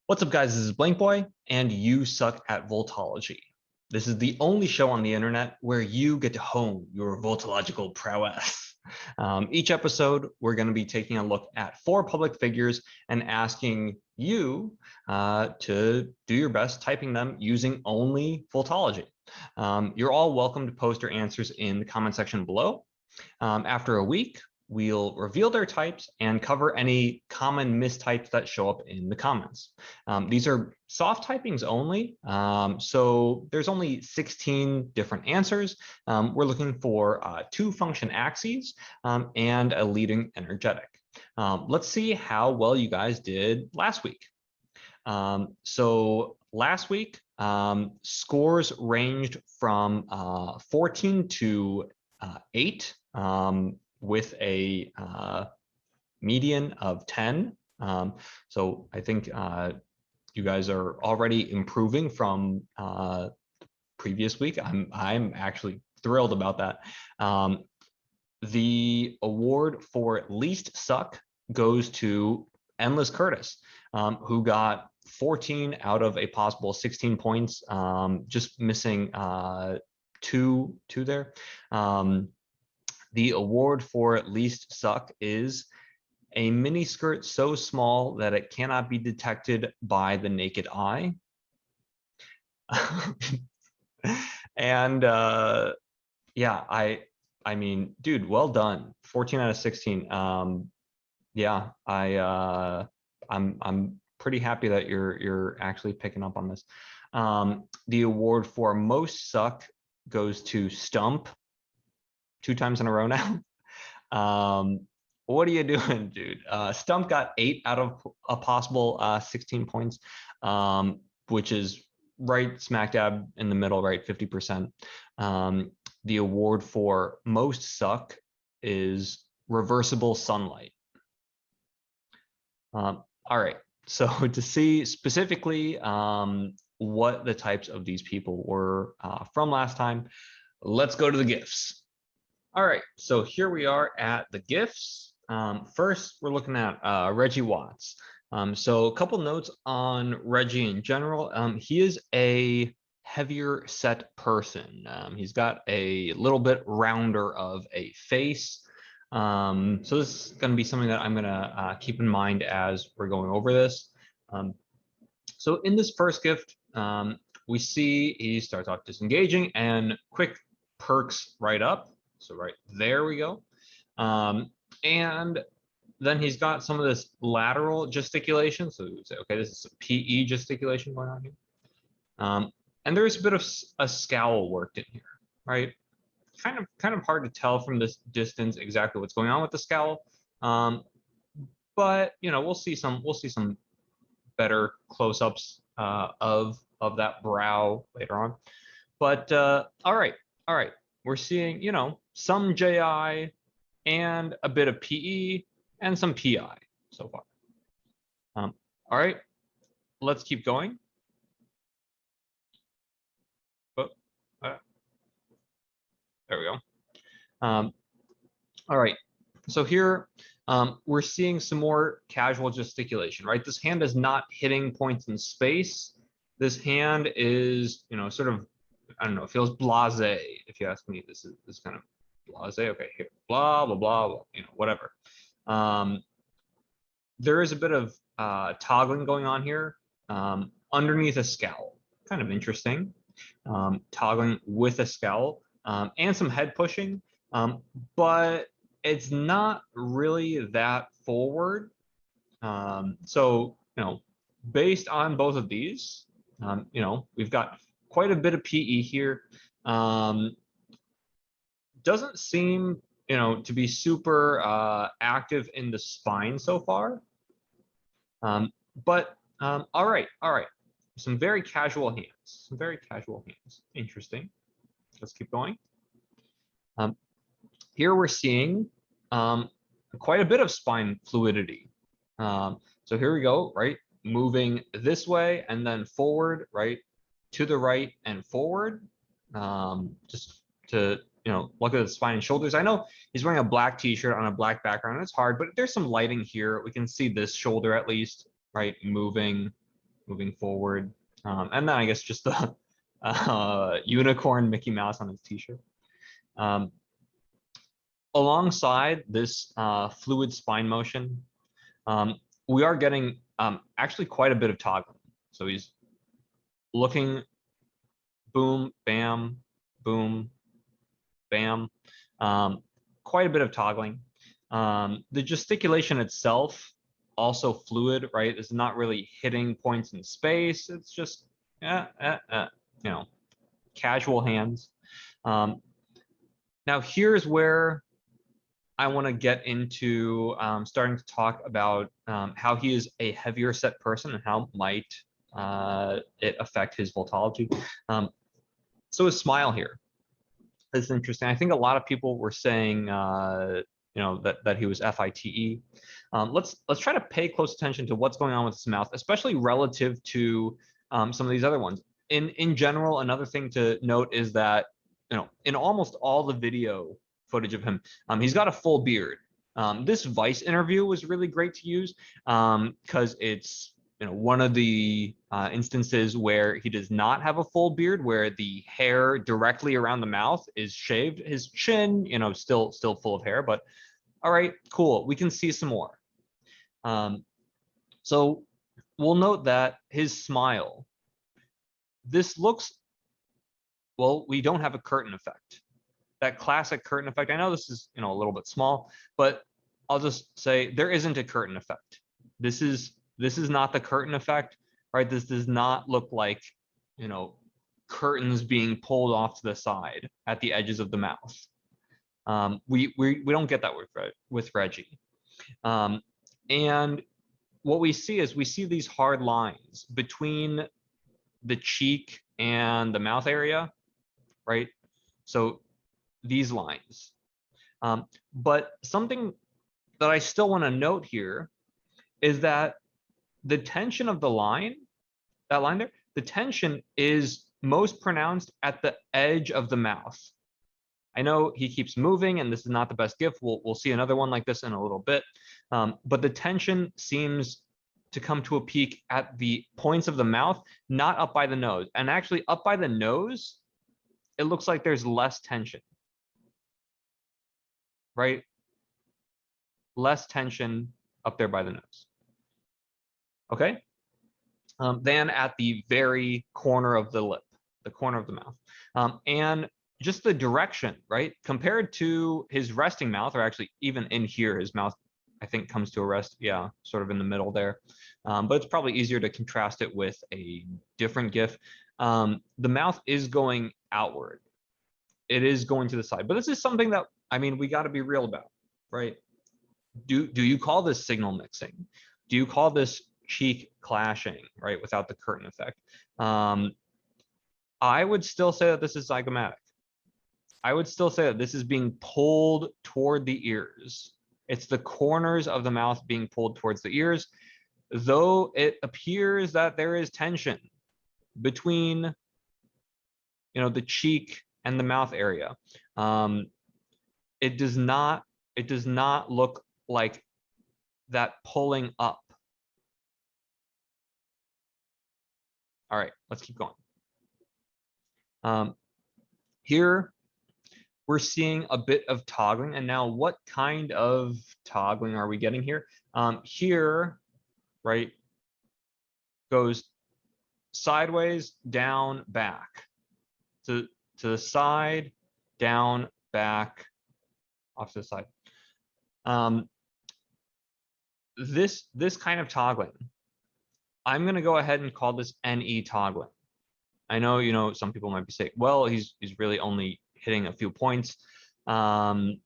What's up, guys? This is Blank Boy, and you suck at Vultology. This is the only show on the internet where you get to hone your Vultological prowess. Each episode, we're going to be taking a look at 4 public figures and asking you to do your best typing them using only Vultology. You're all welcome to post your answers in the comment section below. After a week, we'll reveal their types and cover any common mistypes that show up in the comments. These are soft typings only, so there's only 16 different answers. We're looking for 2 function axes and a leading energetic. Let's see how well you guys did last week. So last week, scores ranged from 14 to 8. With a median of 10. So I think you guys are already improving from previous week. I'm actually thrilled about that. The award for least suck goes to Endless Curtis, who got 14 out of a possible 16 points, just missing two there. The award for least suck is a mini skirt so small that it cannot be detected by the naked eye. And yeah, I mean, dude, well done. 14 out of 16. Yeah, I'm pretty happy that you're actually picking up on this. The award for most suck goes to Stump. 2 times in a row now. What are you doing, dude? Stump got 8 out of a possible 16 points, which is right smack dab in the middle, right? 50%. The award for most suck is Reversible Sunlight. All right, so to see specifically what the types of these people were from last time, let's go to the gifts. All right, so here we are at the gifts. First, we're looking at Reggie Watts. So a couple notes on Reggie in general. He is a heavier set person. He's got a little bit rounder of a face. So this is going to be something that I'm going to keep in mind as we're going over this. So in this first gift, we see he starts off disengaging and quick perks right up. So right there we go. And then he's got some of this lateral gesticulation. So we would say, okay, this is a PE gesticulation going on here. And there's a bit of a scowl worked in here, right? Kind of hard to tell from this distance exactly what's going on with the scowl. But you know, we'll see some better close-ups of that brow later on. But all right. We're seeing, you know, some JI and a bit of PE and some PI so far. All right, let's keep going. Oh, there we go. All right, so here we're seeing some more casual gesticulation, right? This hand is not hitting points in space. This hand is, you know, sort of, I don't know, it feels blasé. If you ask me, this is kind of blasé. Okay, here, blah, blah, blah, blah, you know, whatever. There is a bit of toggling going on here underneath a scowl. Kind of interesting. Toggling with a scowl and some head pushing, but it's not really that forward. So, you know, based on both of these, you know, we've got quite a bit of PE here. Doesn't seem, you know, to be super active in the spine so far. But all right. Some very casual hands. Interesting. Let's keep going. Here we're seeing quite a bit of spine fluidity. So here we go, right? Moving this way and then forward, right? To the right and forward, just to, you know, look at the spine and shoulders. I know he's wearing a black t-shirt on a black background. It's hard, but there's some lighting here. We can see this shoulder at least, right? Moving moving forward. And then I guess just the unicorn Mickey Mouse on his t-shirt. Alongside this fluid spine motion, we are getting actually quite a bit of toggling. So he's looking, boom, bam, boom, bam. Quite a bit of toggling. The gesticulation itself also fluid, right? It's not really hitting points in space. It's just, you know, casual hands. Now here's where I want to get into starting to talk about how he is a heavier set person and how might it affect his Vultology. So his smile here is interesting. I think a lot of people were saying, you know, that he was FITE. Let's try to pay close attention to what's going on with his mouth, especially relative to some of these other ones. In general, another thing to note is that, you know, in almost all the video footage of him, he's got a full beard. This Vice interview was really great to use because it's, you know, one of the instances where he does not have a full beard, where the hair directly around the mouth is shaved. His chin, you know, still full of hair, but all right, cool. We can see some more. So we'll note that his smile, this looks, well, we don't have a curtain effect. That classic curtain effect. I know this is, you know, a little bit small, but I'll just say there isn't a curtain effect. This is not the curtain effect, right? This does not look like, you know, curtains being pulled off to the side at the edges of the mouth. We don't get that with Reggie. And what we see is we see these hard lines between the cheek and the mouth area, right? So these lines. But something that I still want to note here is that the tension of the line, that line there, the tension is most pronounced at the edge of the mouth. I know he keeps moving, and this is not the best GIF. We'll see another one like this in a little bit. But the tension seems to come to a peak at the points of the mouth, not up by the nose. And actually, up by the nose, it looks like there's less tension, right? Less tension up there by the nose. Okay? Than at the very corner of the lip, the corner of the mouth. And just the direction, right? Compared to his resting mouth, or actually even in here, his mouth, I think, comes to a rest, yeah, sort of in the middle there. But it's probably easier to contrast it with a different GIF. The mouth is going outward. It is going to the side. But this is something that, I mean, we got to be real about, right? Do you call this signal mixing? Do you call this cheek clashing, right, without the curtain effect? I would still say that this is zygomatic. I would still say that this is being pulled toward the ears. It's the corners of the mouth being pulled towards the ears, though it appears that there is tension between, you know, the cheek and the mouth area. It does not look like that pulling up. All right, let's keep going. Here we're seeing a bit of toggling, and now what kind of toggling are we getting here? Here, right, goes sideways, down, back, to the side, down, back, off to the side. This kind of toggling, I'm going to go ahead and call this NE toggling. I know, you know, some people might be saying, well, he's really only hitting a few points. Let's,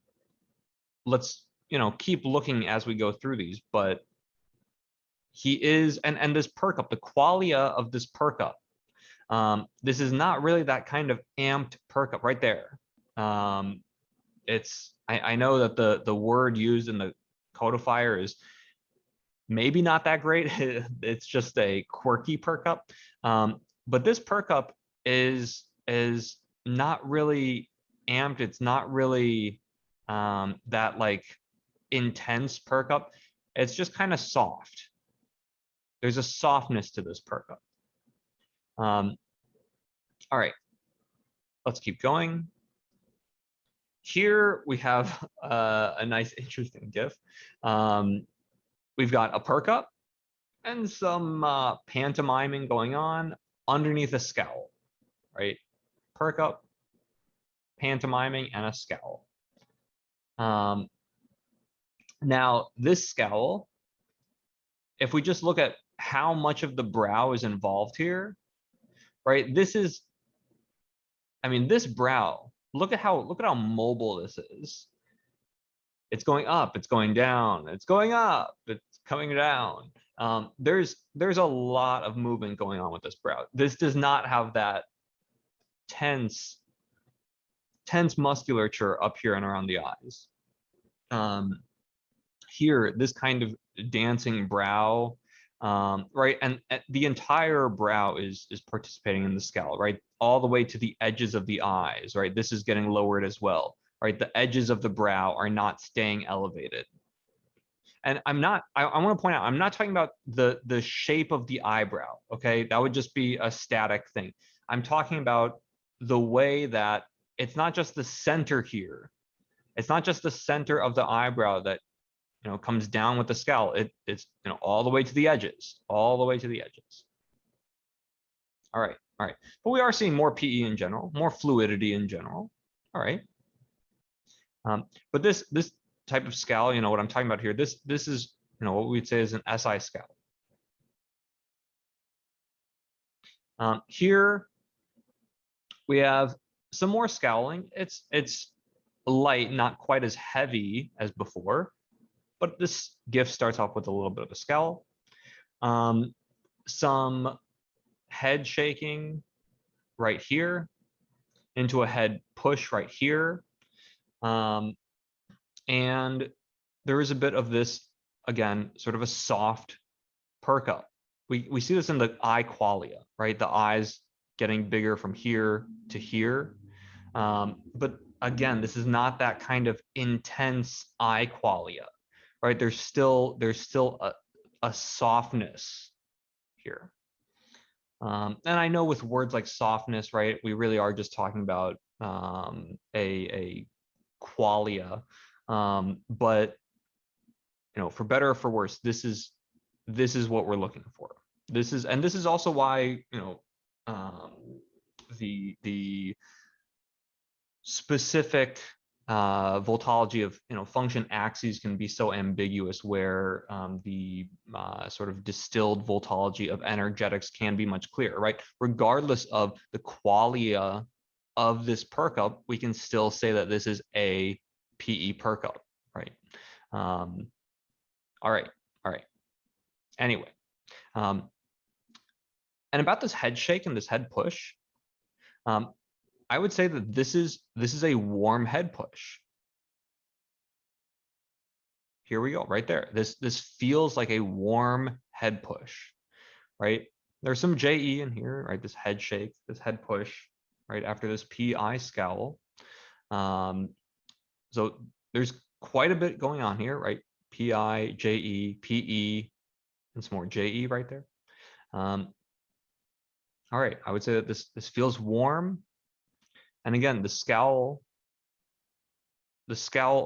you know, keep looking as we go through these, but he is, and this perk up, the qualia of this perk up, this is not really that kind of amped perk up right there. It's, I know that the word used in the codifier is maybe not that great. It's just a quirky perk up. But this perk up is not really amped. It's not really that like intense perk up. It's just kind of soft. There's a softness to this perk up. All right, let's keep going. Here we have a nice, interesting GIF. We've got a perk up and some pantomiming going on underneath a scowl, right? Perk up, pantomiming, and a scowl. Now, this scowl, if we just look at how much of the brow is involved here, right? This is, I mean, this brow, look at how mobile this is. It's going up, it's going down, it's going up, it's coming down. There's a lot of movement going on with this brow. This does not have that tense musculature up here and around the eyes. Here, this kind of dancing brow, right? And the entire brow is participating in the scowl, right? All the way to the edges of the eyes, right? This is getting lowered as well, right? The edges of the brow are not staying elevated. And I want to point out, I'm not talking about the shape of the eyebrow, okay? That would just be a static thing. I'm talking about the way that it's not just the center here. It's not just the center of the eyebrow that, you know, comes down with the scowl. It's, you know, all the way to the edges, all the way to the edges. All right. But we are seeing more PE in general, more fluidity in general. All right. But this type of scowl, you know, what I'm talking about here, this is, you know, what we'd say is an SI scowl. Here we have some more scowling. It's light, not quite as heavy as before, but this GIF starts off with a little bit of a scowl. Some head shaking right here into a head push right here. And there is a bit of this, again, sort of a soft perk up. We see this in the eye qualia, right? The eyes getting bigger from here to here. But again, this is not that kind of intense eye qualia, right? There's still a softness here. And I know with words like softness, right, we really are just talking about a qualia. But, you know, for better or for worse, this is what we're looking for. This is also why, you know, the specific Vultology of, you know, function axes can be so ambiguous, where the sort of distilled Vultology of energetics can be much clearer, right? Regardless of the qualia of this perk up, we can still say that this is a PE perk up, right? All right. Anyway, and about this head shake and this head push, I would say that this is a warm head push. Here we go, right there. This feels like a warm head push, right? There's some JE in here, right? This head shake, this head push, right after this PI scowl. So there's quite a bit going on here, right? PI, JE, PE, and some more JE right there. All right, I would say that this feels warm. And again, the scowl,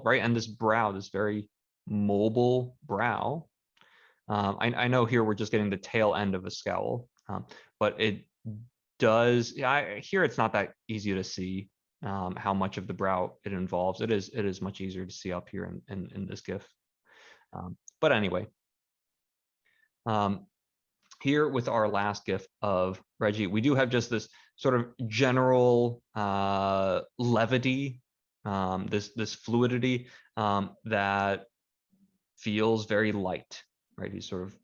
right? And this brow, this very mobile brow. I know here we're just getting the tail end of a scowl, but it does, yeah, here it's not that easy to see how much of the brow it involves. It is much easier to see up here in this GIF. But anyway, here with our last GIF of Reggie, we do have just this sort of general levity, this fluidity that feels very light, right? He's sort of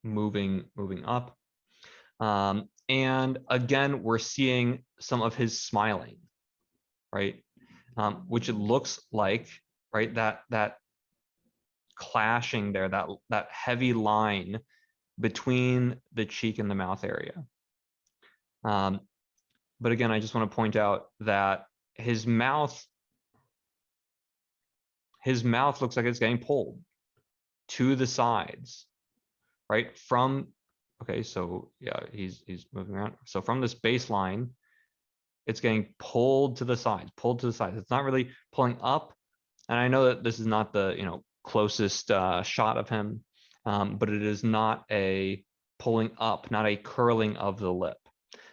moving up. And again, we're seeing some of his smiling, right? Which it looks like, right, that clashing there, that heavy line between the cheek and the mouth area. But again, I just want to point out that his mouth looks like it's getting pulled to the sides, right? From Okay, so yeah, he's moving around. So from this baseline, it's getting pulled to the sides, pulled to the sides. It's not really pulling up. And I know that this is not the closest shot of him, but it is not a pulling up, not a curling of the lip.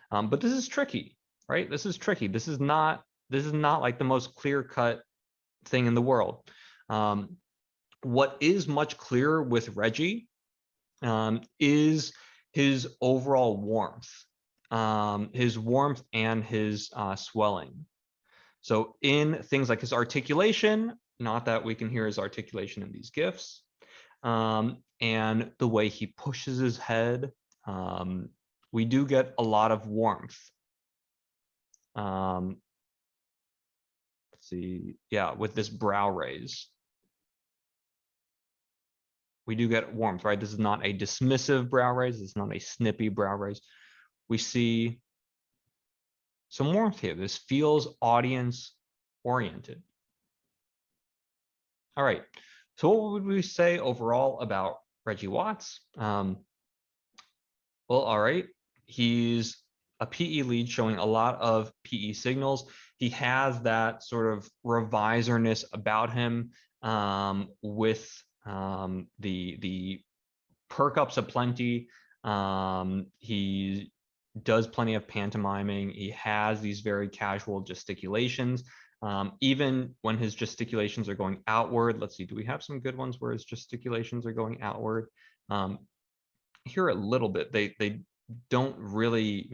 But this is tricky, right? This is tricky. This is not like the most clear-cut thing in the world. What is much clearer with Reggie is his overall warmth, and his swelling. So in things like his articulation, not that we can hear his articulation in these GIFs, and the way he pushes his head, we do get a lot of warmth. Let's see, yeah, with this brow raise, we do get warmth, right? This is not a dismissive brow raise. It's not a snippy brow raise. We see some warmth here. This feels audience oriented. All right. So what would we say overall about Reggie Watts? Well, all right. He's a PE lead showing a lot of PE signals. He has that sort of revisorness about him, with the perk ups aplenty. He does plenty of pantomiming. He has these very casual gesticulations. Even when his gesticulations are going outward, let's see, do we have some good ones where his gesticulations are going outward? Here a little bit, they don't really,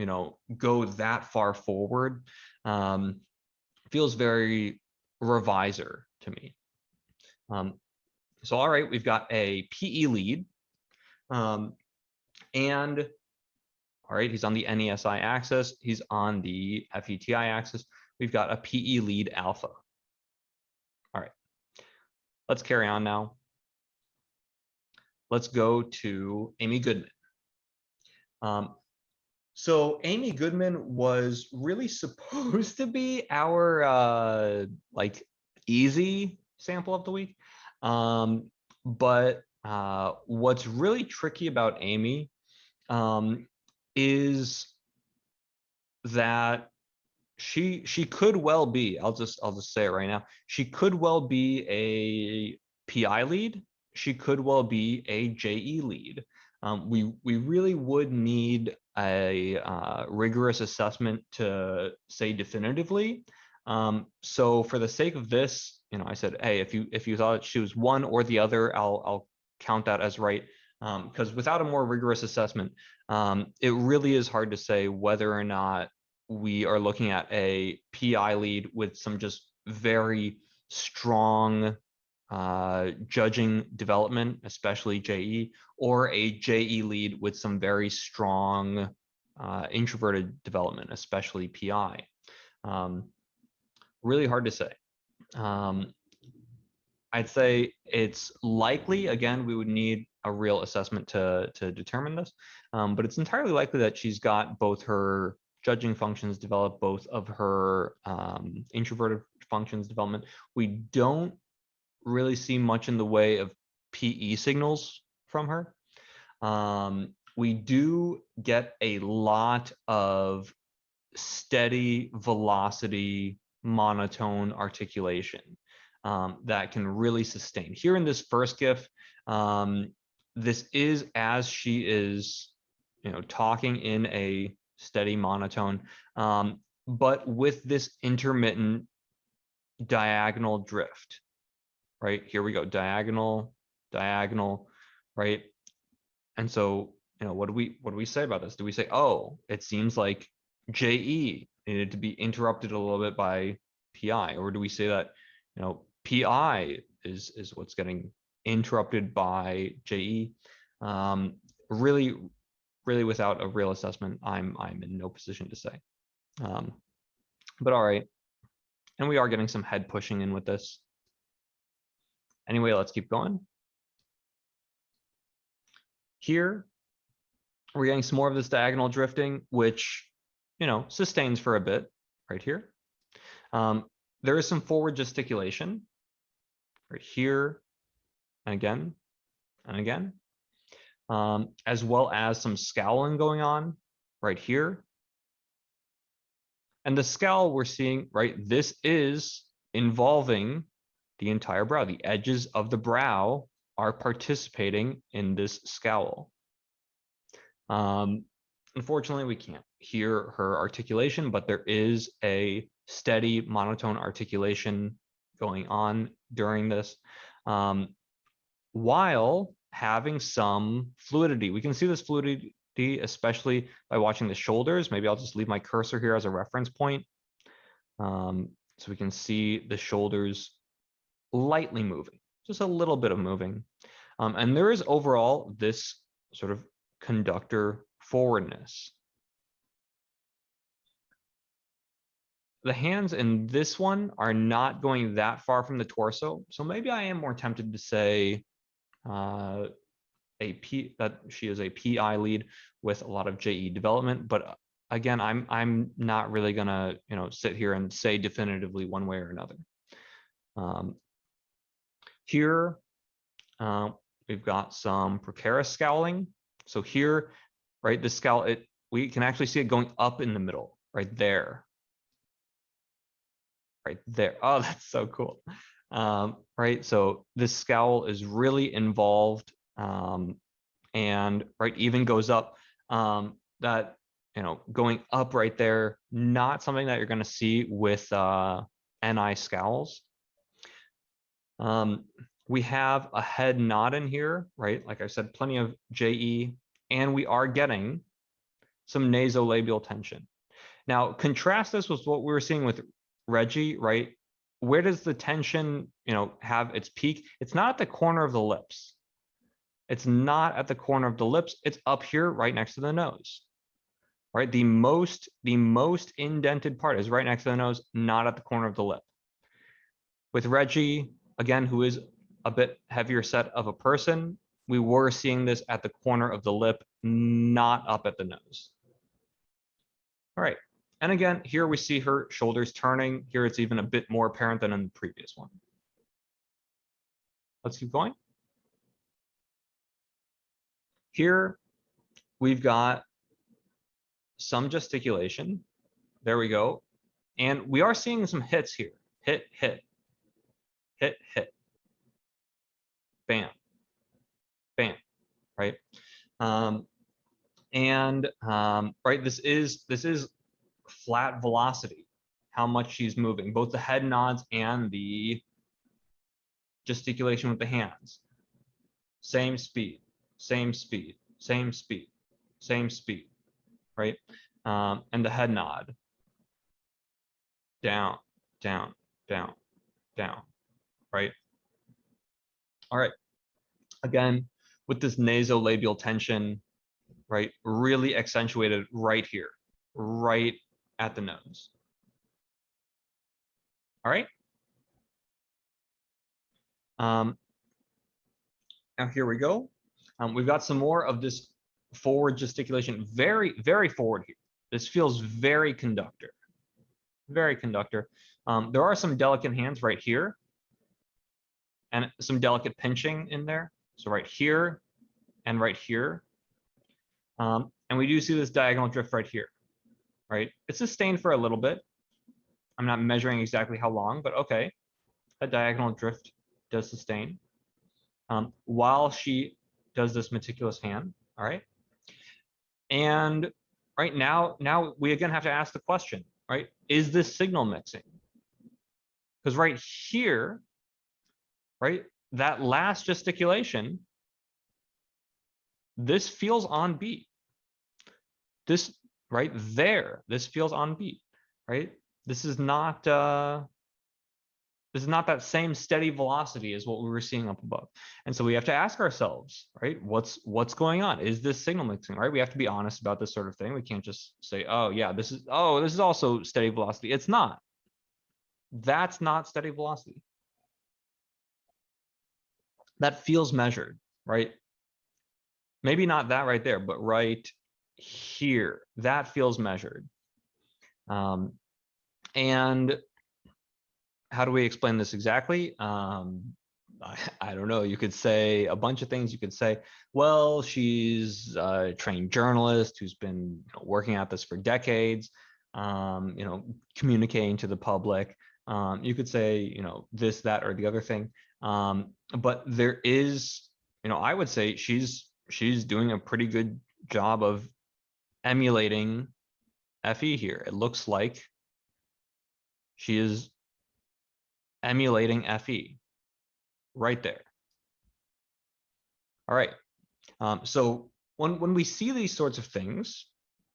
go that far forward. Feels very revisor to me. So, all right, we've got a PE lead. And all right, he's on the NESI axis. He's on the FETI axis. We've got a PE lead alpha. All right, let's carry on now. Let's go to Amy Goodman. So Amy Goodman was really supposed to be our like easy sample of the week. But what's really tricky about Amy is that she could well be, I'll just say it right now, she could well be a PI lead. She could well be a JE lead. We really would need a rigorous assessment to say definitively. So for the sake of this, I said, hey, if you thought she was one or the other, I'll count that as right. Because without a more rigorous assessment, it really is hard to say whether or not we are looking at a PI lead with some just very strong judging development, especially JE, or a JE lead with some very strong introverted development, especially PI. Really hard to say. I'd say it's likely, again, we would need a real assessment to determine this, but it's entirely likely that she's got both her judging functions developed, both of her introverted functions development. We don't really see much in the way of PE signals from her. We do get a lot of steady velocity, monotone articulation that can really sustain. Here in this first GIF, this is as she is, talking in a steady monotone, but with this intermittent diagonal drift. Right, here we go, diagonal, right? And so, what do we say about this? Do we say, oh, it seems like JE needed to be interrupted a little bit by PI, or do we say that, PI is what's getting interrupted by JE? Really, without a real assessment, I'm in no position to say. But all right, and we are getting some head pushing in with this. Anyway, let's keep going. Here, we're getting some more of this diagonal drifting, which, sustains for a bit right here. There is some forward gesticulation right here, and again, and again. as well as some scowling going on right here. And the scowl we're seeing, right, this is involving the entire brow. The edges of the brow are participating in this scowl. Unfortunately, we can't hear her articulation, but there is a steady monotone articulation going on during this, while having some fluidity. We can see this fluidity especially by watching the shoulders. Maybe I'll just leave my cursor here as a reference point. So we can see the shoulders lightly moving, just a little bit of moving. And there is overall this sort of conductor forwardness. The hands in this one are not going that far from the torso. So maybe I am more tempted to say that she is a PI lead with a lot of JE development. But again, I'm not really gonna sit here and say definitively one way or another. Here we've got some precarious scowling. So here, right, the scowl, we can actually see it going up in the middle, right there. Right there. Oh, that's so cool. Right, so this scowl is really involved, and right, even goes up. That going up right there, not something that you're going to see with NI scowls. We have a head nod in here, right? Like I said, plenty of JE, and we are getting some nasolabial tension. Now, contrast this with what we were seeing with Reggie, right? Where does the tension, have its peak? It's not at the corner of the lips. It's not at the corner of the lips. It's up here, right next to the nose, right? The most indented part is right next to the nose, not at the corner of the lip. With Reggie, again, who is a bit heavier set of a person, we were seeing this at the corner of the lip, not up at the nose. All right. And again, here we see her shoulders turning. Here it's even a bit more apparent than in the previous one. Let's keep going. Here we've got some gesticulation. There we go. And we are seeing some hits here. Hit, hit, hit, hit. Bam, bam, right? Right, this is flat velocity, how much she's moving, both the head nods and the gesticulation with the hands. Same speed, same speed, same speed, same speed, right? And the head nod. Down, down, down, down, right? All right. Again, with this nasolabial tension, right, really accentuated right here, right at the nose. All right. Now here we go. We've got some more of this forward gesticulation, very, very forward here. This feels very conductor, very conductor. There are some delicate hands right here and some delicate pinching in there. So right here and right here. And we do see this diagonal drift right here, right? It's sustained for a little bit. I'm not measuring exactly how long, but okay. A diagonal drift does sustain while she does this meticulous hand, all right? And right now we again have to ask the question, right? Is this signal mixing? Because right here, right, that last gesticulation, this feels on beat. This right there, this feels on beat, right? This is not that same steady velocity as what we were seeing up above. And so we have to ask ourselves, right, what's going on? Is this signal mixing, right? We have to be honest about this sort of thing. We can't just say, oh yeah, this is also steady velocity. It's not. That's not steady velocity. That feels measured, right? Maybe not that right there, but right here, that feels measured. And how do we explain this exactly? I don't know. You could say a bunch of things. You could say, well, she's a trained journalist who's been working at this for decades, communicating to the public. You could say, this, that, or the other thing. But there is, I would say she's doing a pretty good job of emulating FE here. It looks like she is emulating FE right there. All right. So when we see these sorts of things,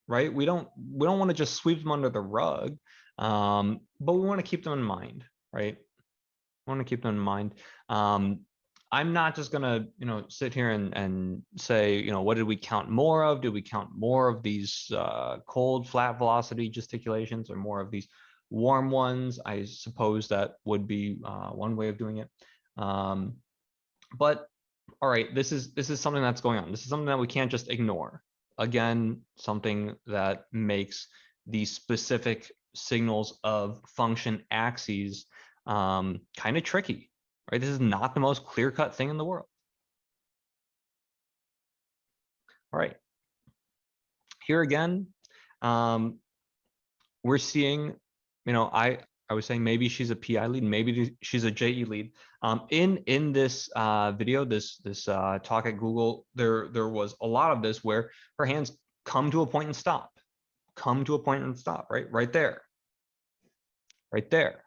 right, we don't want to just sweep them under the rug, but we want to keep them in mind, right? We want to keep them in mind. I'm not just gonna, sit here and say, what did we count more of? Did we count more of these cold, flat velocity gesticulations, or more of these warm ones? I suppose that would be one way of doing it. But all right, this is something that's going on. This is something that we can't just ignore. Again, something that makes the specific signals of function axes kind of tricky, right? This is not the most clear-cut thing in the world. All right. Here again, we're seeing, I was saying maybe she's a PI lead, maybe she's a JE lead. In this video, this talk at Google, there was a lot of this where her hands come to a point and stop, right there, right there.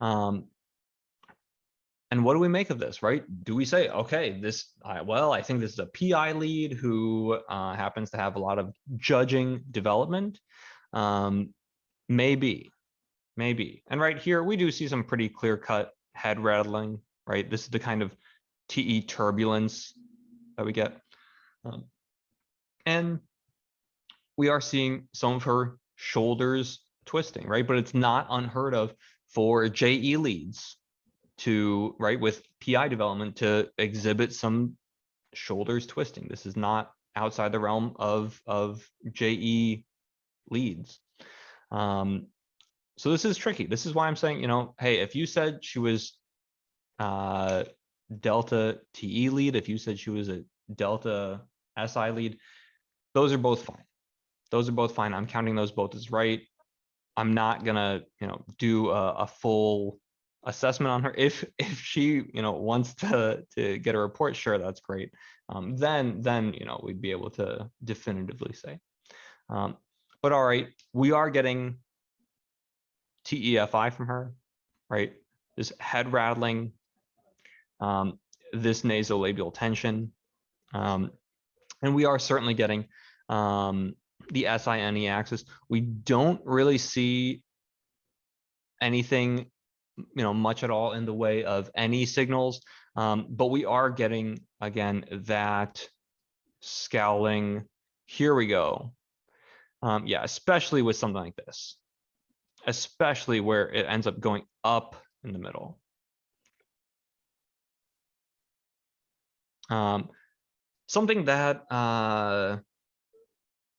And what do we make of this, right? Do we say, okay, well, I think this is a PI lead who happens to have a lot of judging development? Maybe. And right here, we do see some pretty clear-cut head rattling, right? This is the kind of TE turbulence that we get. And we are seeing some of her shoulders twisting, right? But it's not unheard of for JE leads to, right, with PI development to exhibit some shoulders twisting. This is not outside the realm of JE leads. So this is tricky. This is why I'm saying, hey, if you said she was delta TE lead, if you said she was a delta SI lead, those are both fine. Those are both fine. I'm counting those both as right. I'm not gonna, do a full assessment on her. If she, wants to get a report, sure, that's great. Then we'd be able to definitively say. But all right, we are getting TEFI from her, right? This head rattling, this nasolabial tension, and we are certainly getting the SINE axis. We don't really see anything, much at all in the way of any signals, but we are getting, again, that scowling. Here we go. Yeah, especially with something like this, especially where it ends up going up in the middle. Something that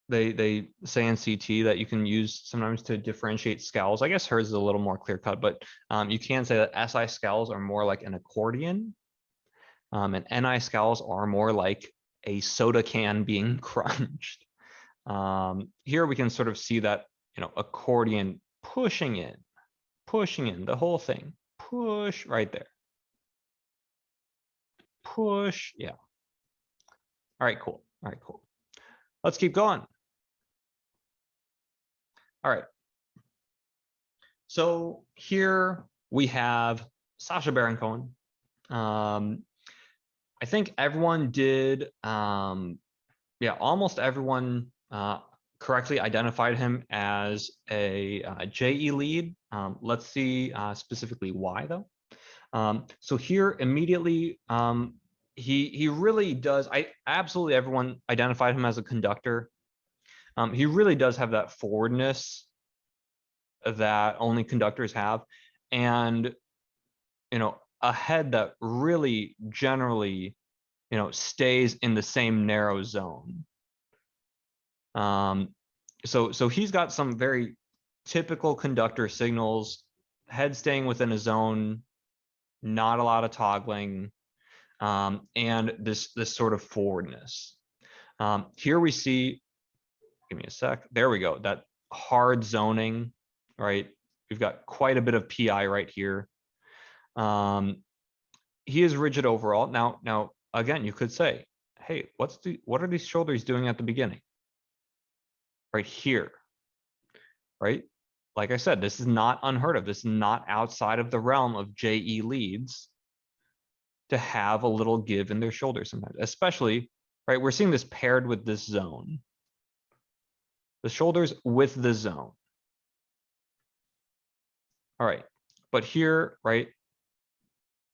they say in SeTi that you can use sometimes to differentiate scowls. I guess hers is a little more clear cut, but you can say that SI scowls are more like an accordion, and NI scowls are more like a soda can being crunched. Here we can sort of see that, accordion pushing in the whole thing, push right there, push. Yeah. All right, cool. Let's keep going. All right. So here we have Sacha Baron Cohen. I think everyone did, almost everyone correctly identified him as a JE lead. Let's see specifically why, though. So here immediately, he really does. Absolutely everyone identified him as a conductor. He really does have that forwardness that only conductors have, and a head that really generally stays in the same narrow zone. So he's got some very typical conductor signals, head staying within a zone, not a lot of toggling, and this sort of forwardness. Here we see, give me a sec. There we go. That hard zoning, right? We've got quite a bit of PI right here. He is rigid overall. Now again, you could say, hey, what are these shoulders doing at the beginning? Right here, right? Like I said, this is not unheard of. This is not outside of the realm of JE leads to have a little give in their shoulders sometimes, especially, right? We're seeing this paired with this zone. The shoulders with the zone. All right, but here, right,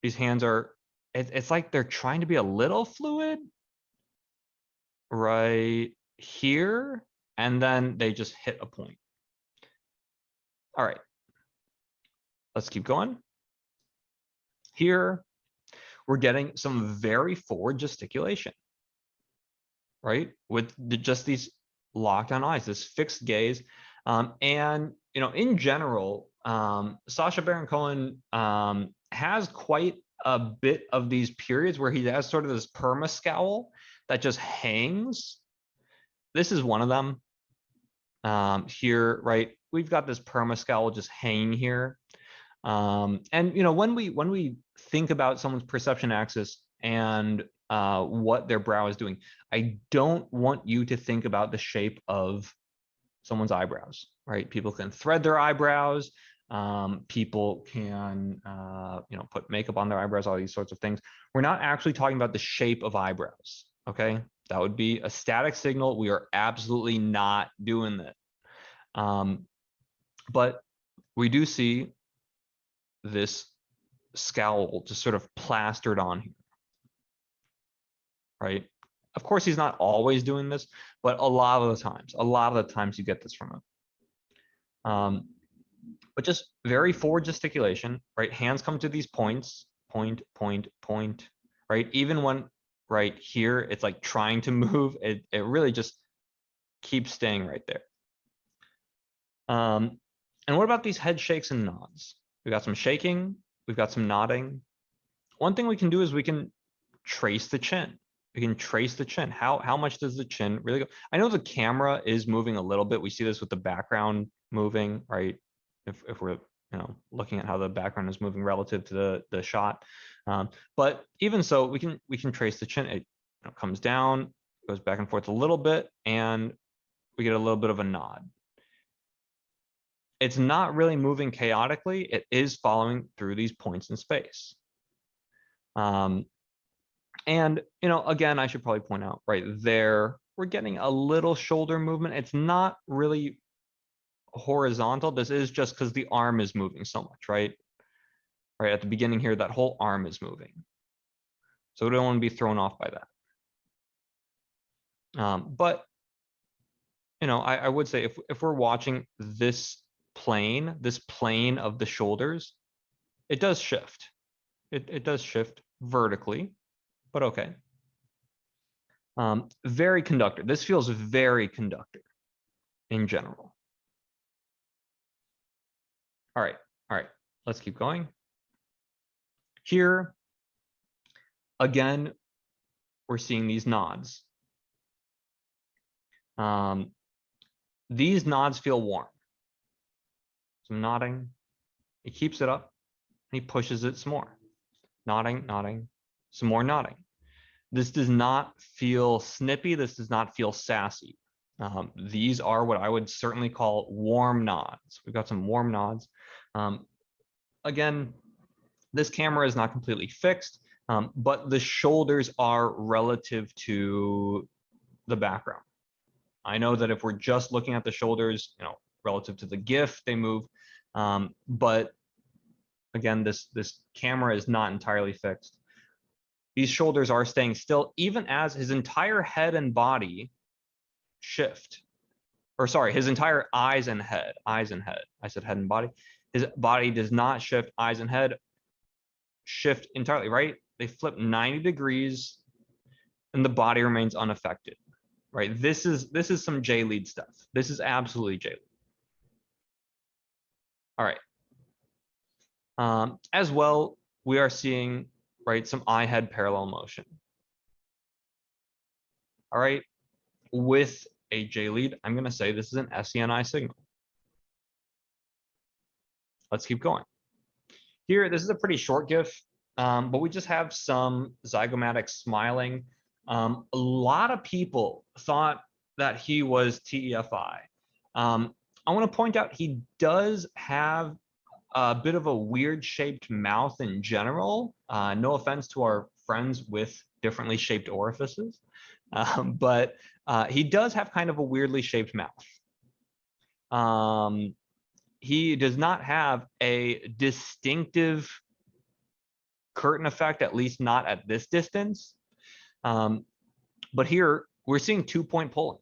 these hands are, it's like they're trying to be a little fluid right here, and then they just hit a point. All right, let's keep going. Here, we're getting some very forward gesticulation, right? With just these locked on eyes, this fixed gaze. And, you know, in general, Sacha Baron Cohen has quite a bit of these periods where he has sort of this perma scowl that just hangs. This is one of them. Here, right? We've got this perma scowl just hanging here. And you know, when we think about someone's perception axis and what their brow is doing, I don't want you to think about the shape of someone's eyebrows, right? People can thread their eyebrows. People can you know, put makeup on their eyebrows, all these sorts of things. We're not actually talking about the shape of eyebrows, okay? That would be a static signal. We are absolutely not doing that. But we do see this scowl just sort of plastered on here, right? Of course, he's not always doing this, but a lot of the times you get this from him. But just very forward gesticulation, right? Hands come to these points, point, point, point, right? Even when right here, it's like trying to move, it really just keeps staying right there. And what about these head shakes and nods? We got some shaking, we've got some nodding. One thing we can do is we can trace the chin. We can trace the chin. How much does the chin really go? I know the camera is moving a little bit. We see this with the background moving, right? If we're, you know, looking at how the background is moving relative to the shot. But even so, we can trace the chin. It, you know, comes down, goes back and forth a little bit, and we get a little bit of a nod. It's not really moving chaotically. It is following through these points in space. And, you know, again, I should probably point out right there, we're getting a little shoulder movement. It's not really horizontal. This is just because the arm is moving so much, right? Right at the beginning here, that whole arm is moving. So we don't want to be thrown off by that. But, you know, I would say if we're watching this plane of the shoulders, it does shift. It does shift vertically, but okay. Very conductor. This feels very conductor in general. All right, let's keep going. Here, again, we're seeing these nods. These nods feel warm. Some nodding. He keeps it up. And he pushes it some more. Nodding, nodding, some more nodding. This does not feel snippy. This does not feel sassy. These are what I would certainly call warm nods. We've got some warm nods. Again, this camera is not completely fixed, but the shoulders are relative to the background. I know that if we're just looking at the shoulders, you know, relative to the GIF, they move. But again, this camera is not entirely fixed. These shoulders are staying still, even as his entire head and body shift. Or sorry, his entire eyes and head. I said head and body. His body does not shift. Eyes and head shift entirely, right? They flip 90 degrees and the body remains unaffected, right? This is some J-lead stuff. This is absolutely J-lead. All right. As well, we are seeing, right, some eye head parallel motion. All right, with a J lead, I'm going to say this is an SENI signal. Let's keep going. Here, this is a pretty short GIF, but we just have some zygomatic smiling. A lot of people thought that he was TEFI. I want to point out he does have a bit of a weird shaped mouth in general. No offense to our friends with differently shaped orifices, but he does have kind of a weirdly shaped mouth. He does not have a distinctive curtain effect, at least not at this distance. But here we're seeing 2-point pulling,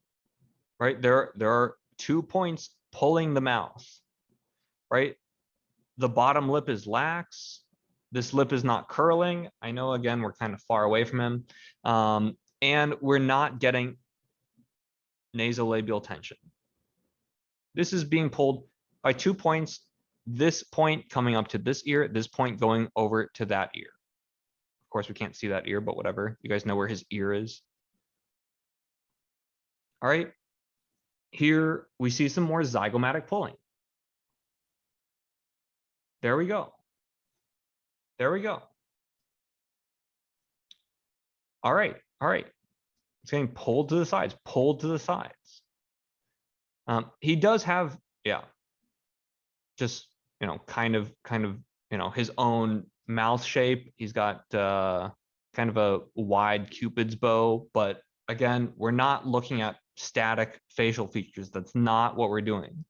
right? There are 2 points pulling the mouth, right? The bottom lip is lax. This lip is not curling. I know, again, we're kind of far away from him. And we're not getting nasolabial tension. This is being pulled by 2 points, this point coming up to this ear, this point going over to that ear. Of course, we can't see that ear, but whatever. You guys know where his ear is. All right. Here we see some more zygomatic pulling. There we go. There we go. All right. All right. It's getting pulled to the sides, pulled to the sides. He does have, yeah, just, kind of, his own mouth shape. He's got kind of a wide Cupid's bow, but again, we're not looking at static facial features. That's not what we're doing.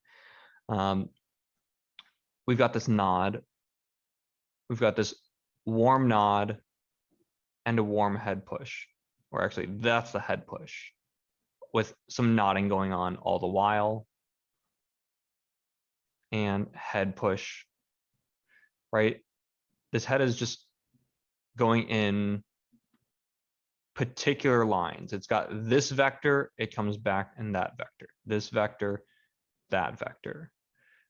We've got this nod. We've got this warm nod and a warm head push. Or actually, that's the head push with some nodding going on all the while. And head push, right? This head is just going in particular lines. It's got this vector, it comes back in that vector. This vector, that vector,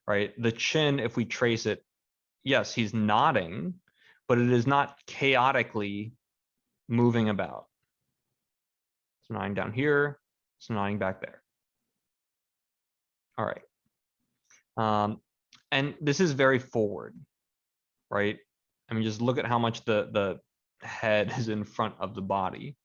right? The chin, if we trace it, yes, he's nodding, but it is not chaotically moving about. It's nodding down here, it's nodding back there. All right. And this is very forward, right? I mean, just look at how much the head is in front of the body.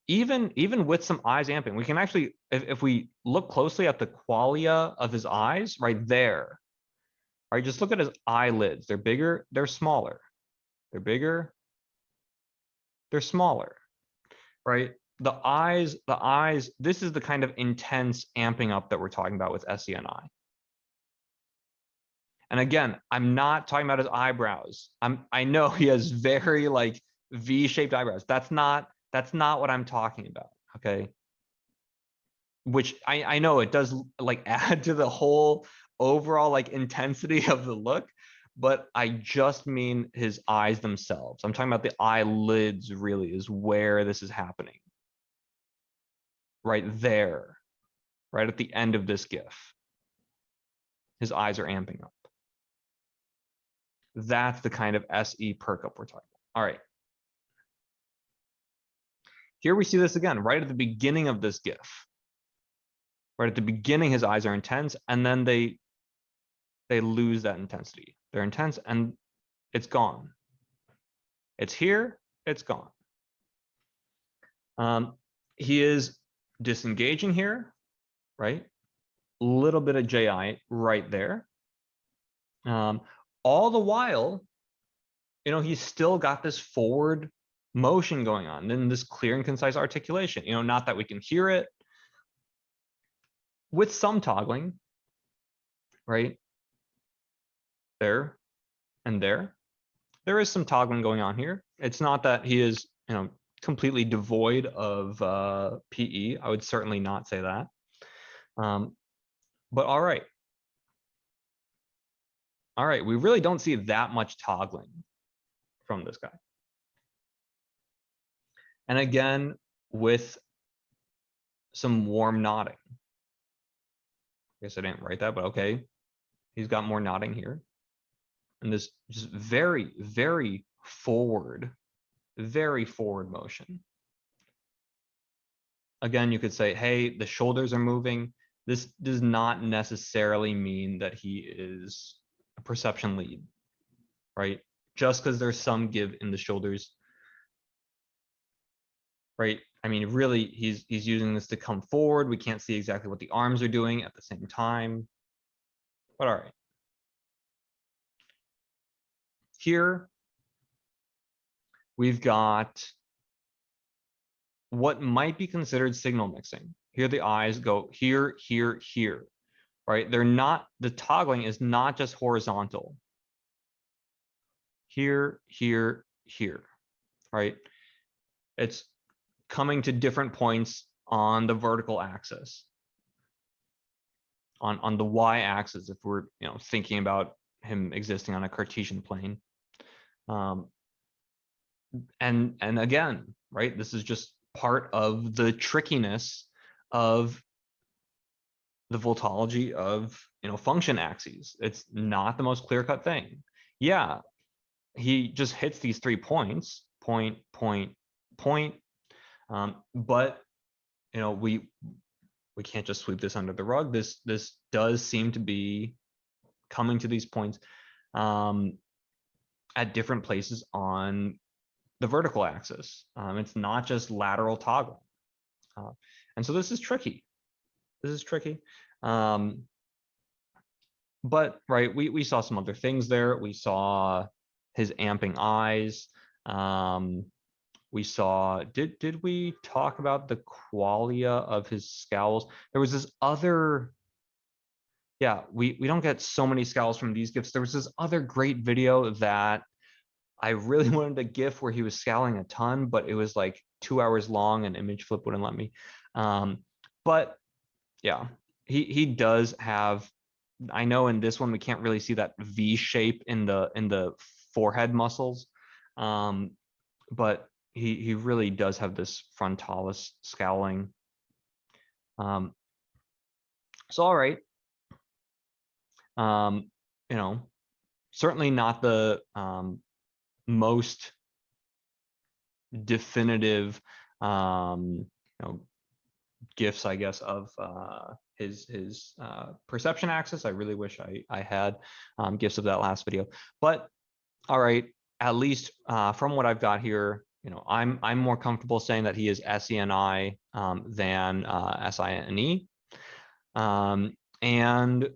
Even with some eyes amping, we can actually, if we look closely at the qualia of his eyes, right there, right? Just look at his eyelids. They're bigger, they're smaller. They're bigger, they're smaller, right? The eyes, this is the kind of intense amping up that we're talking about with SENI. And again, I'm not talking about his eyebrows. I know he has very like V-shaped eyebrows. That's not what I'm talking about, okay? Which I know it does like add to the whole overall like intensity of the look, but I just mean his eyes themselves. I'm talking about the eyelids really is where this is happening. Right there, right at the end of this GIF. His eyes are amping up. That's the kind of SE perk up we're talking about. All right. Here we see this again, right at the beginning of this GIF. Right at the beginning, his eyes are intense, and then they lose that intensity. They're intense, and it's gone. It's here, it's gone. He is disengaging here, right? A little bit of JI right there. All the while, he's still got this forward motion going on, and this clear and concise articulation. Not that we can hear it, with some toggling, right? There and there. There is some toggling going on here. It's not that he is, completely devoid of PE. I would certainly not say that. But all right. All right, we really don't see that much toggling from this guy. And again, with some warm nodding. I guess I didn't write that, but okay. He's got more nodding here. and this just very, very forward motion. Again, you could say, hey, the shoulders are moving. This does not necessarily mean that he is a perception lead, right? Just because there's some give in the shoulders, right? I mean, really, he's using this to come forward. We can't see exactly what the arms are doing at the same time. But all right. Here, we've got what might be considered signal mixing. Here the eyes go here, here, here, right? They're not, the toggling is not just horizontal. Here, here, here, right? It's coming to different points on the vertical axis. On the y-axis, if we're thinking about him existing on a Cartesian plane. And again, right, this is just part of the trickiness of the Vultology of function axes. It's not the most clear-cut thing. Yeah, he just hits these 3 points, point, point, point. But we can't just sweep this under the rug. This does seem to be coming to these points at different places on the vertical axis. It's not just lateral toggling. And so this is tricky. This is tricky. But right, we saw some other things there. We saw his amping eyes. We saw, did we talk about the qualia of his scowls? There was this other, yeah, we don't get so many scowls from these GIFs. There was this other great video that I really wanted to GIF where he was scowling a ton, but it was like 2 hours long and image flip wouldn't let me. But yeah, he does have, I know in this one we can't really see that V shape in the forehead muscles, but he really does have this frontalis scowling. So all right, certainly not the most definitive GIFs, I guess, of his perception axis. I really wish I had GIFs of that last video, but all right, at least from what I've got here, I'm more comfortable saying that he is SENI than SINE, and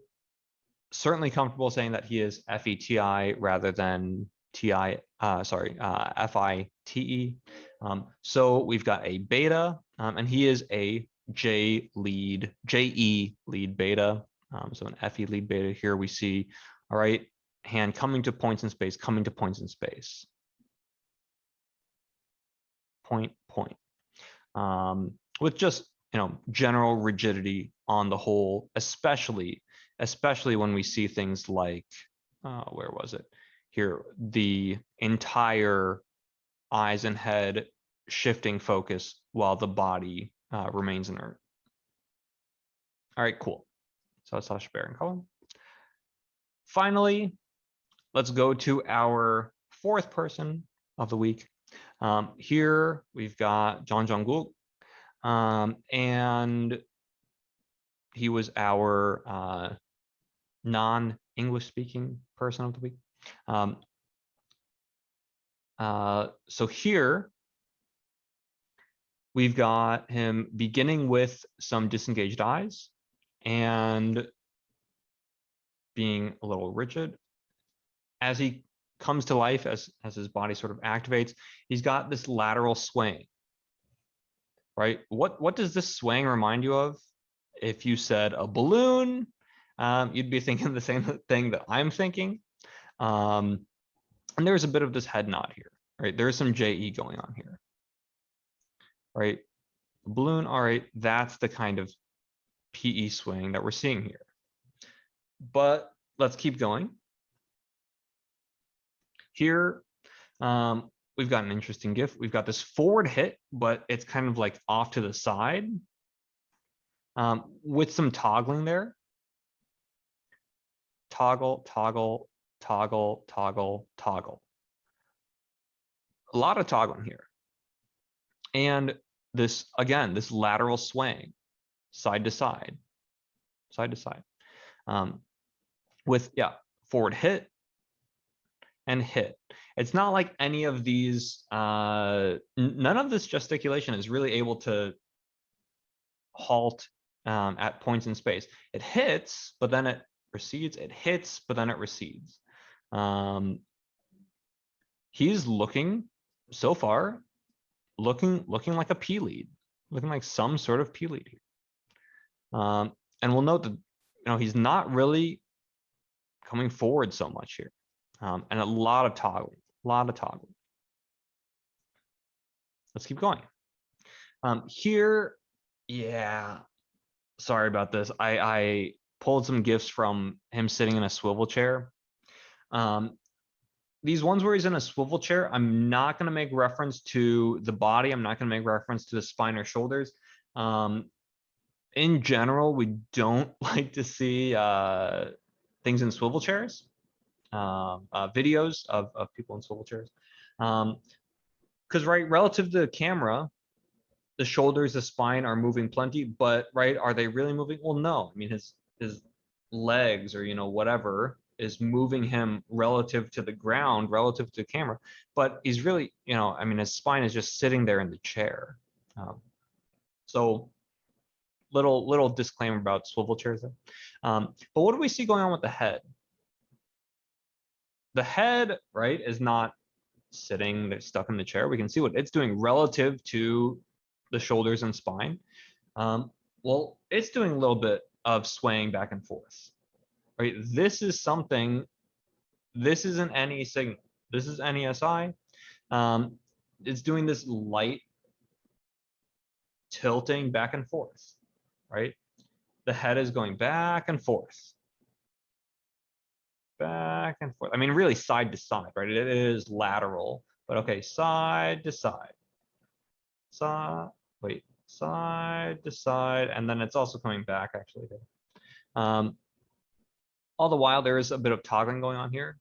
certainly comfortable saying that he is FETI rather than FITE. So we've got a beta, and he is a JE lead beta. So an FE lead beta here we see, all right, hand coming to points in space, coming to points in space. Point, point. With just, general rigidity on the whole, especially when we see things like, where was it? Here, the entire eyes and head shifting focus while the body remains inert. All right, cool. So that's Sacha Baron Cohen. Finally, let's go to our 4th person of the week. Here we've got Jungkook, and he was our non-English speaking person of the week. So here we've got him beginning with some disengaged eyes and being a little rigid. As he comes to life, as his body sort of activates, he's got this lateral swaying, right? What does this swaying remind you of? If you said a balloon, you'd be thinking the same thing that I'm thinking. And there's a bit of this head nod here, right? There's some JE going on here, right? Balloon, all right, that's the kind of PE swing that we're seeing here. But let's keep going. Here, we've got an interesting GIF. We've got this forward hit, but it's kind of like off to the side with some toggling there. Toggle, toggle, toggle, toggle, toggle. A lot of toggling here. And this, again, this lateral swaying, side to side, side to side. With, yeah, forward hit and hit. It's not like any of these, none of this gesticulation is really able to halt at points in space. It hits, but then it recedes. It hits, but then it recedes. He's looking, so far, looking like a P lead, looking like some sort of P lead here. And we'll note that, he's not really coming forward so much here. And a lot of toggling, Let's keep going. Here, yeah, sorry about this. I pulled some GIFs from him sitting in a swivel chair. These ones where he's in a swivel chair, I'm not going to make reference to the body. I'm not going to make reference to the spine or shoulders. In general, we don't like to see things in swivel chairs, videos of people in swivel chairs. Because, right, relative to the camera, the shoulders, the spine are moving plenty, but, right, are they really moving? Well, no. I mean, his legs or, whatever is moving him relative to the ground, relative to the camera, but he's really, I mean, his spine is just sitting there in the chair. So little disclaimer about swivel chairs there. But what do we see going on with the head? The head, right, is not sitting there stuck in the chair. We can see what it's doing relative to the shoulders and spine. Well, it's doing a little bit of swaying back and forth. Right, this is something. This isn't any signal. This is NESI. It's doing this light tilting back and forth. Right, the head is going back and forth. Back and forth. I mean, really side to side, right? It is lateral, but okay, side to side. Side to side, and then it's also coming back actually. All the while, there is a bit of toggling going on here.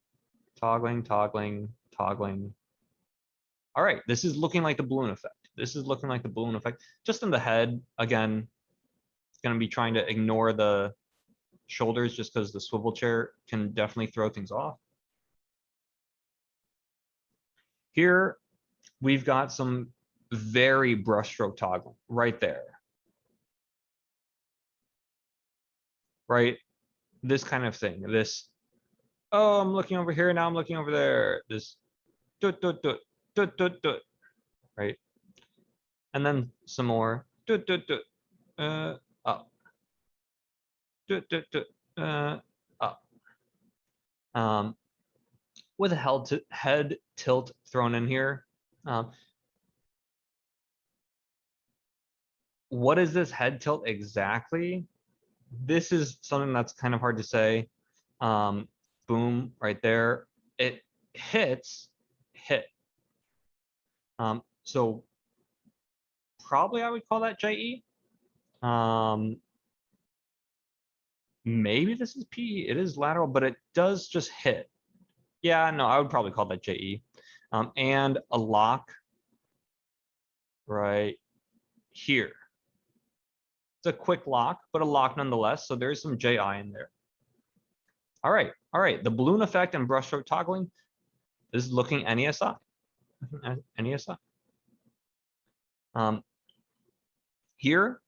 Toggling, toggling, toggling. All right, this is looking like the balloon effect. This is looking like the balloon effect. Just in the head, again, going to be trying to ignore the shoulders just because the swivel chair can definitely throw things off. Here, we've got some very brushstroke toggling right there. Right? This kind of thing. This, oh, I'm looking over here, now I'm looking over there. This, right? And then some more, up. Up. With a head tilt thrown in here. What is this head tilt exactly? This is something that's kind of hard to say. Boom, right there. It hits, hit. So probably I would call that JE. Maybe this is PE. It is lateral, but it does just hit. Yeah, no, I would probably call that JE. And a lock right here. It's a quick lock, but a lock nonetheless. So there's some JI in there. All right. The balloon effect and brushstroke toggling is looking NESI. NESI. Here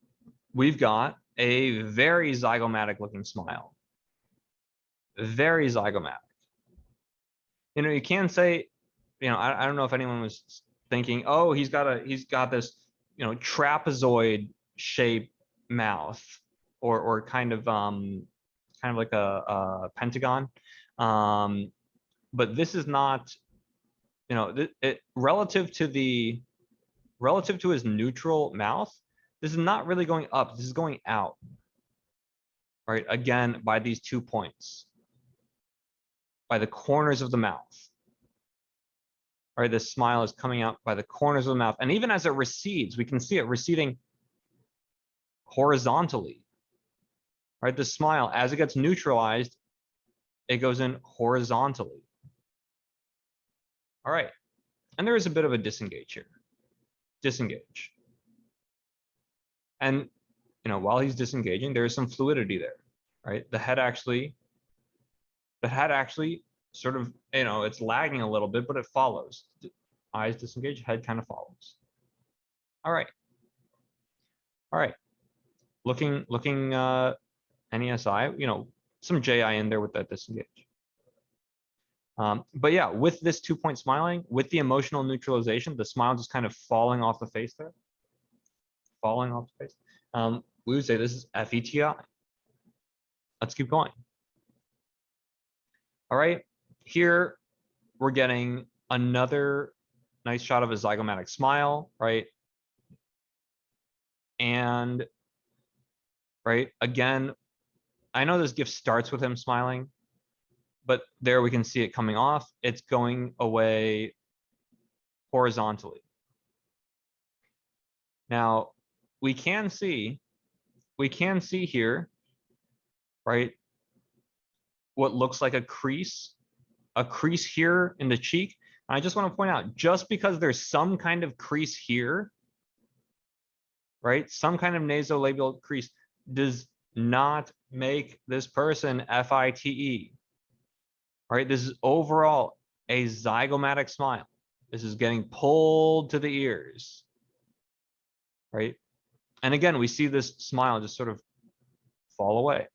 we've got a very zygomatic looking smile. Very zygomatic. You can say, I don't know if anyone was thinking, oh, he's got this, trapezoid shape mouth or kind of like a pentagon. But this is not, relative to his neutral mouth, this is not really going up. This is going out. Right, again, by these 2 points, by the corners of the mouth. All right, this smile is coming out by the corners of the mouth. And even as it recedes, we can see it receding horizontally. Right, the smile, as it gets neutralized, it goes in horizontally. All right, and there is a bit of a disengage here. Disengage. And while he's disengaging, there's some fluidity there, right? The head actually sort of, it's lagging a little bit, but it follows. Eyes disengage, head kind of follows. All right. Looking NESI, some JI in there with that disengage. But yeah, with this 2-point smiling, with the emotional neutralization, the smile just kind of falling off the face there. Falling off the face. We would say this is FETI. Let's keep going. All right, here we're getting another nice shot of a zygomatic smile, right? And right, again, I know this GIF starts with him smiling, but there we can see it coming off. It's going away horizontally. Now, we can see here, right, what looks like a crease here in the cheek. And I just want to point out, just because there's some kind of crease here, right, some kind of nasolabial crease does not make this person FITE. Right, this is overall a zygomatic smile. This is getting pulled to the ears, right? And again, we see this smile just sort of fall away.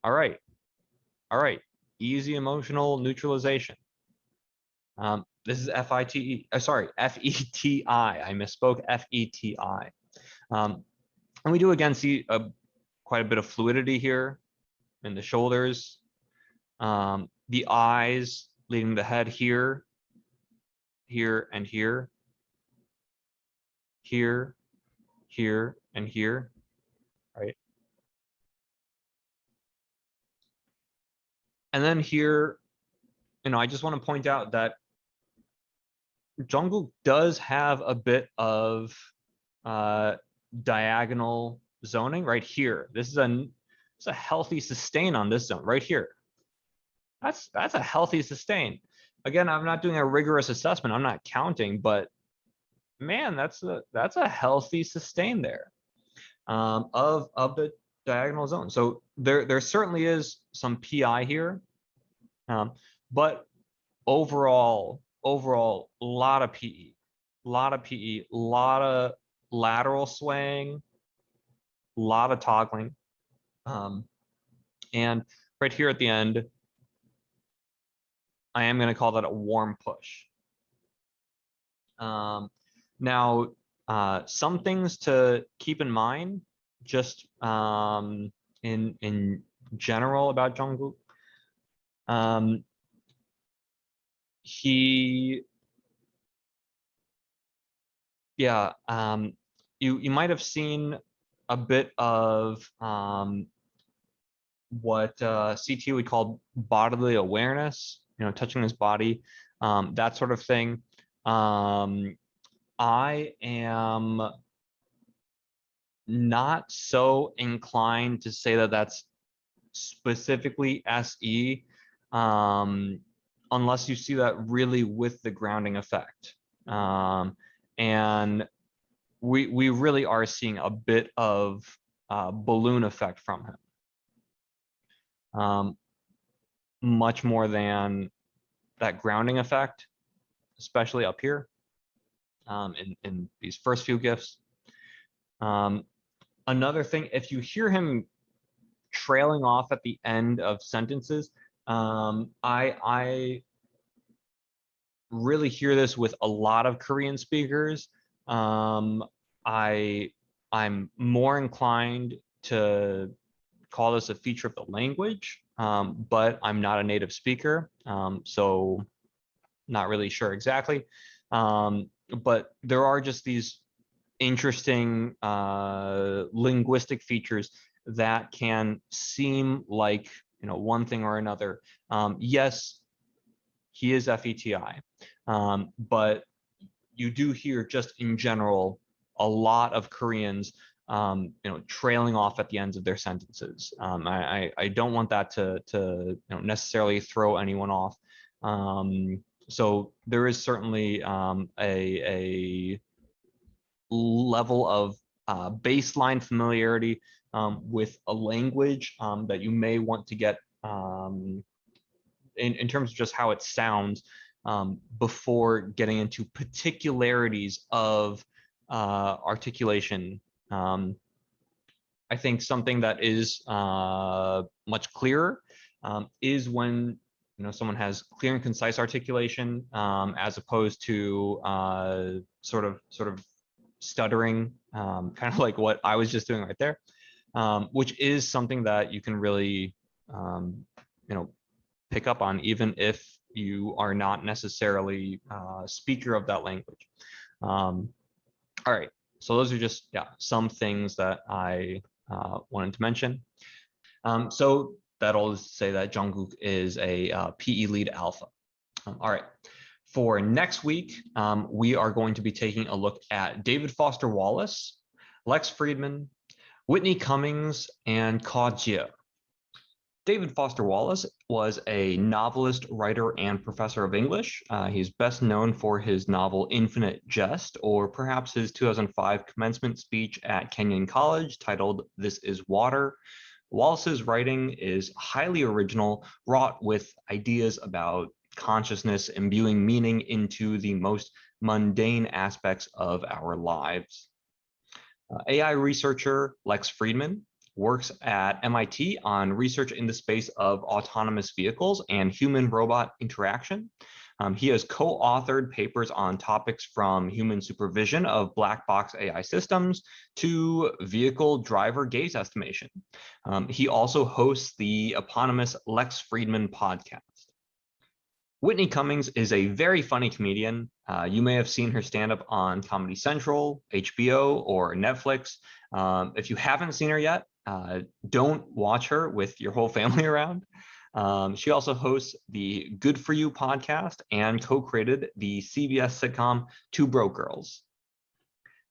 All right, easy emotional neutralization. This is FITE, sorry, FETI. I misspoke, FETI. And we do again see quite a bit of fluidity here in the shoulders. The eyes leading the head here, here, and here, here, here, and here, right? And then here, I just want to point out that Jungkook does have a bit of diagonal zoning right here. This is a healthy sustain on this zone right here. That's a healthy sustain. Again, I'm not doing a rigorous assessment. I'm not counting, but man, that's a healthy sustain there of the diagonal zone. So there certainly is some PI here, but overall, a lot of PE, a lot of lateral swaying, a lot of toggling, and right here at the end, I am going to call that a warm push. Now, some things to keep in mind, just in general about Jungkook. You might have seen a bit of what SeTi would call bodily awareness, touching his body, that sort of thing. I am not so inclined to say that that's specifically SE, unless you see that really with the grounding effect. And we really are seeing a bit of balloon effect from him. Much more than that grounding effect, especially up here in these first few GIFs. Another thing, if you hear him trailing off at the end of sentences, I really hear this with a lot of Korean speakers. I'm more inclined to call this a feature of the language, but I'm not a native speaker, so not really sure exactly. But there are just these interesting linguistic features that can seem like one thing or another. Yes, he is FETI, but you do hear just in general a lot of Koreans trailing off at the ends of their sentences. I don't want that to necessarily throw anyone off. So there is certainly a level of baseline familiarity with a language that you may want to get in terms of just how it sounds before getting into particularities of articulation. I think something that is much clearer is when someone has clear and concise articulation as opposed to sort of stuttering, kind of like what I was just doing right there, which is something that you can really pick up on, even if you are not necessarily a speaker of that language. All right, so those are just some things that I wanted to mention. So that all is to say that Jungkook is a PE lead alpha. All right. For next week, we are going to be taking a look at David Foster Wallace, Lex Friedman, Whitney Cummings, and Ka Jia. David Foster Wallace was a novelist, writer, and professor of English. He's best known for his novel Infinite Jest, or perhaps his 2005 commencement speech at Kenyon College titled This Is Water. Wallace's writing is highly original, wrought with ideas about consciousness, imbuing meaning into the most mundane aspects of our lives. AI researcher Lex Friedman works at MIT on research in the space of autonomous vehicles and human-robot interaction. He has co-authored papers on topics from human supervision of black box AI systems to vehicle driver gaze estimation. He also hosts the eponymous Lex Friedman podcast. Whitney Cummings is a very funny comedian. You may have seen her stand up on Comedy Central, HBO, or Netflix. If you haven't seen her yet, don't watch her with your whole family around. She also hosts the Good For You podcast and co-created the CBS sitcom Two Broke Girls.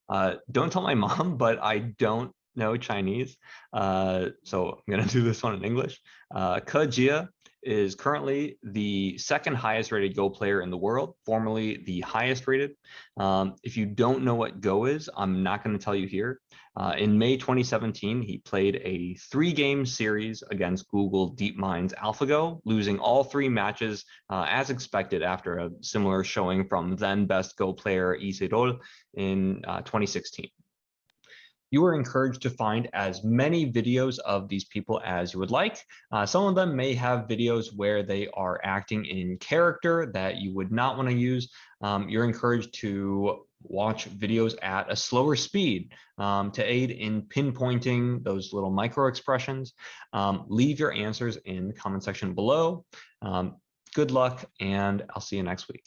Don't tell my mom, but I don't know Chinese, so I'm gonna do this one in English. Ka Jia is currently the second highest rated Go player in the world, formerly the highest rated. If you don't know what Go is, I'm not going to tell you here. In May 2017, he played a 3-game series against Google DeepMind's AlphaGo, losing all 3 matches as expected after a similar showing from then best Go player Lee Se-dol in 2016. You are encouraged to find as many videos of these people as you would like. Some of them may have videos where they are acting in character that you would not want to use. You're encouraged to watch videos at a slower speed to aid in pinpointing those little micro expressions. Leave your answers in the comment section below. Good luck, and I'll see you next week.